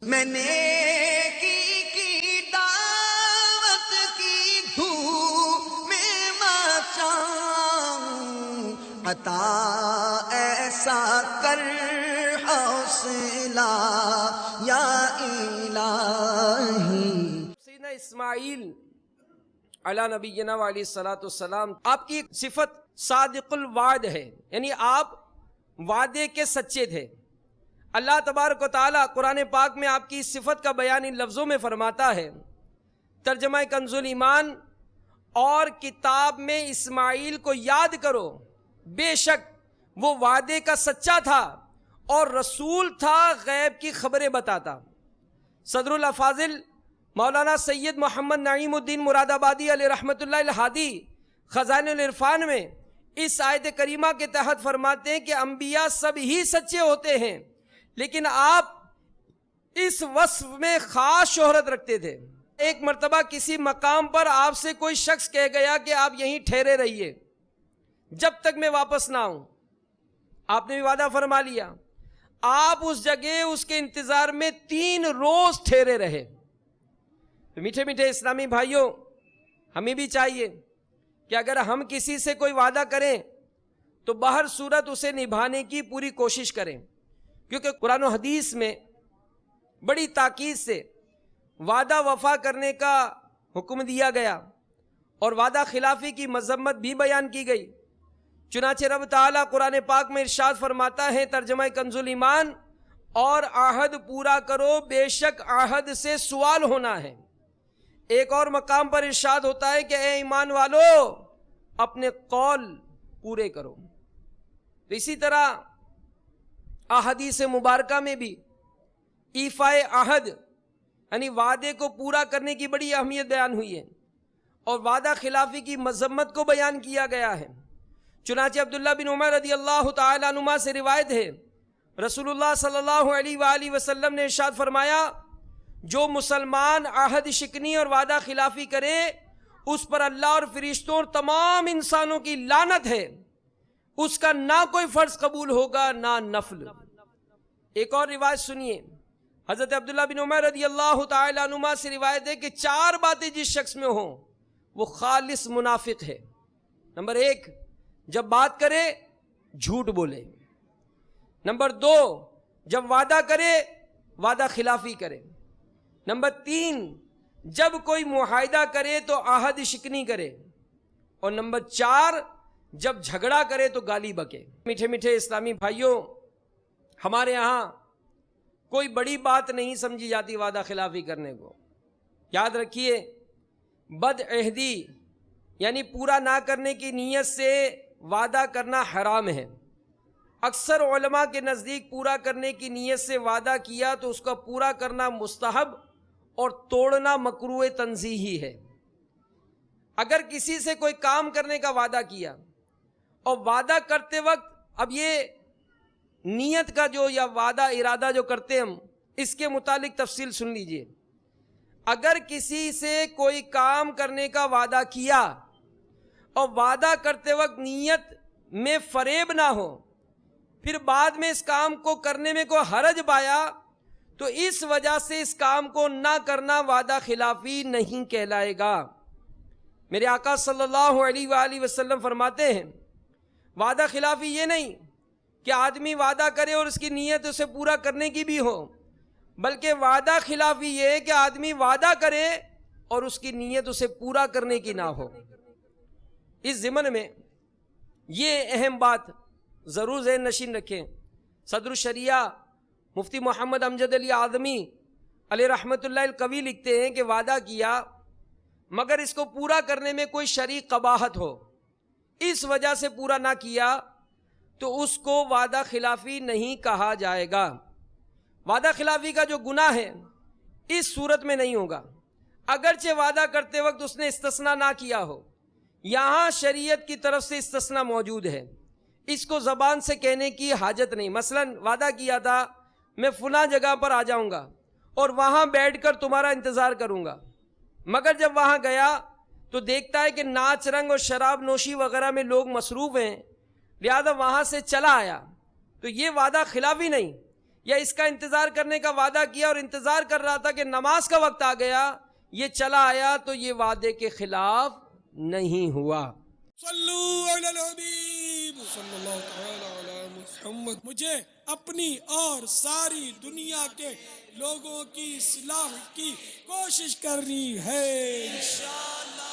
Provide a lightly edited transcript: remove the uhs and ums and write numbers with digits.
میں نے کی دعوت کی دھوم میں مچاؤں، عطا ایسا کر حوصلہ یا الہی۔ سیدنا اسماعیل علی نبینا علیہ الصلوۃ والسلام، آپ کی صفت صادق الوعد ہے، یعنی آپ وعدے کے سچے تھے۔ اللہ تبارک و تعالیٰ قرآن پاک میں آپ کی اس صفت کا بیان ان لفظوں میں فرماتا ہے، ترجمہ کنز الایمان، اور کتاب میں اسماعیل کو یاد کرو، بے شک وہ وعدے کا سچا تھا اور رسول تھا، غیب کی خبریں بتاتا۔ صدر الافاضل مولانا سید محمد نعیم الدین مراد آبادی علیہ رحمۃ اللہ الہادی خزائن العرفان میں اس آیت کریمہ کے تحت فرماتے ہیں کہ انبیاء سب ہی سچے ہوتے ہیں، لیکن آپ اس وصف میں خاص شہرت رکھتے تھے۔ ایک مرتبہ کسی مقام پر آپ سے کوئی شخص کہہ گیا کہ آپ یہیں ٹھہرے رہیے جب تک میں واپس نہ آؤں۔ آپ نے بھی وعدہ فرما لیا، آپ اس جگہ اس کے انتظار میں 3 روز ٹھہرے رہے۔ تو میٹھے میٹھے اسلامی بھائیوں، ہمیں بھی چاہیے کہ اگر ہم کسی سے کوئی وعدہ کریں تو بہر صورت اسے نبھانے کی پوری کوشش کریں، کیونکہ قرآن و حدیث میں بڑی تاکید سے وعدہ وفا کرنے کا حکم دیا گیا اور وعدہ خلافی کی مذمت بھی بیان کی گئی۔ چنانچہ رب تعالیٰ قرآن پاک میں ارشاد فرماتا ہے، ترجمہ کنز الایمان، اور عہد پورا کرو، بے شک عہد سے سوال ہونا ہے۔ ایک اور مقام پر ارشاد ہوتا ہے کہ اے ایمان والو اپنے قول پورے کرو۔ تو اسی طرح احادیث مبارکہ میں بھی ایفائے عہد یعنی وعدے کو پورا کرنے کی بڑی اہمیت بیان ہوئی ہے اور وعدہ خلافی کی مذمت کو بیان کیا گیا ہے۔ چنانچہ عبداللہ بن عمر رضی اللہ تعالیٰ عنہما سے روایت ہے، رسول اللہ صلی اللہ علیہ وآلہ وسلم نے ارشاد فرمایا، جو مسلمان عہد شکنی اور وعدہ خلافی کرے اس پر اللہ اور فرشتوں اور تمام انسانوں کی لعنت ہے، اس کا نہ کوئی فرض قبول ہوگا نہ نفل۔ ایک اور روایت سنیے، حضرت عبداللہ بن عمر رضی اللہ تعالیٰ عنہما سے روایت ہے کہ 4 باتیں جس شخص میں ہوں وہ خالص منافق ہے۔ نمبر 1، جب بات کرے جھوٹ بولے۔ نمبر 2، جب وعدہ کرے وعدہ خلافی کرے۔ نمبر 3، جب کوئی معاہدہ کرے تو عہد شکنی کرے۔ اور نمبر 4، جب جھگڑا کرے تو گالی بکے۔ میٹھے میٹھے اسلامی بھائیوں، ہمارے یہاں کوئی بڑی بات نہیں سمجھی جاتی وعدہ خلافی کرنے کو۔ یاد رکھیے، بد عہدی یعنی پورا نہ کرنے کی نیت سے وعدہ کرنا حرام ہے۔ اکثر علماء کے نزدیک پورا کرنے کی نیت سے وعدہ کیا تو اس کا پورا کرنا مستحب اور توڑنا مکروہ تنزیہی ہے۔ اگر کسی سے کوئی کام کرنے کا وعدہ کیا اور وعدہ کرتے وقت، اب یہ نیت کا جو یا وعدہ ارادہ جو کرتے ہم، اس کے متعلق تفصیل سن لیجئے۔ اگر کسی سے کوئی کام کرنے کا وعدہ کیا اور وعدہ کرتے وقت نیت میں فریب نہ ہو، پھر بعد میں اس کام کو کرنے میں کوئی حرج پایا تو اس وجہ سے اس کام کو نہ کرنا وعدہ خلافی نہیں کہلائے گا۔ میرے آقا صلی اللہ علیہ وآلہ وسلم فرماتے ہیں، وعدہ خلافی یہ نہیں کہ آدمی وعدہ کرے اور اس کی نیت اسے پورا کرنے کی بھی ہو، بلکہ وعدہ خلافی یہ ہے کہ آدمی وعدہ کرے اور اس کی نیت اسے پورا کرنے کی نہ ہو۔ اس ضمن میں یہ اہم بات ضرور ذہن نشین رکھیں، صدر الشریعہ مفتی محمد امجد علی اعظمی علیہ رحمۃ اللہ القوی لکھتے ہیں کہ وعدہ کیا مگر اس کو پورا کرنے میں کوئی شرعی قباحت ہو، اس وجہ سے پورا نہ کیا تو اس کو وعدہ خلافی نہیں کہا جائے گا۔ وعدہ خلافی کا جو گناہ ہے اس صورت میں نہیں ہوگا، اگرچہ وعدہ کرتے وقت اس نے استثناء نہ کیا ہو۔ یہاں شریعت کی طرف سے استثناء موجود ہے، اس کو زبان سے کہنے کی حاجت نہیں۔ مثلا وعدہ کیا تھا میں فلاں جگہ پر آ جاؤں گا اور وہاں بیٹھ کر تمہارا انتظار کروں گا، مگر جب وہاں گیا تو دیکھتا ہے کہ ناچ رنگ اور شراب نوشی وغیرہ میں لوگ مصروف ہیں، لہذا وہاں سے چلا آیا، تو یہ وعدہ خلافی نہیں، یا اس کا انتظار کرنے کا وعدہ کیا اور انتظار کر رہا تھا کہ نماز کا وقت آ گیا، یہ چلا آیا تو یہ وعدے کے خلاف نہیں ہوا۔ صلو علی الحبیب صلی اللہ تعالی علی محمد۔ مجھے اپنی اور ساری دنیا کے لوگوں کی اصلاح کی کوشش کرنی ہے انشاءاللہ۔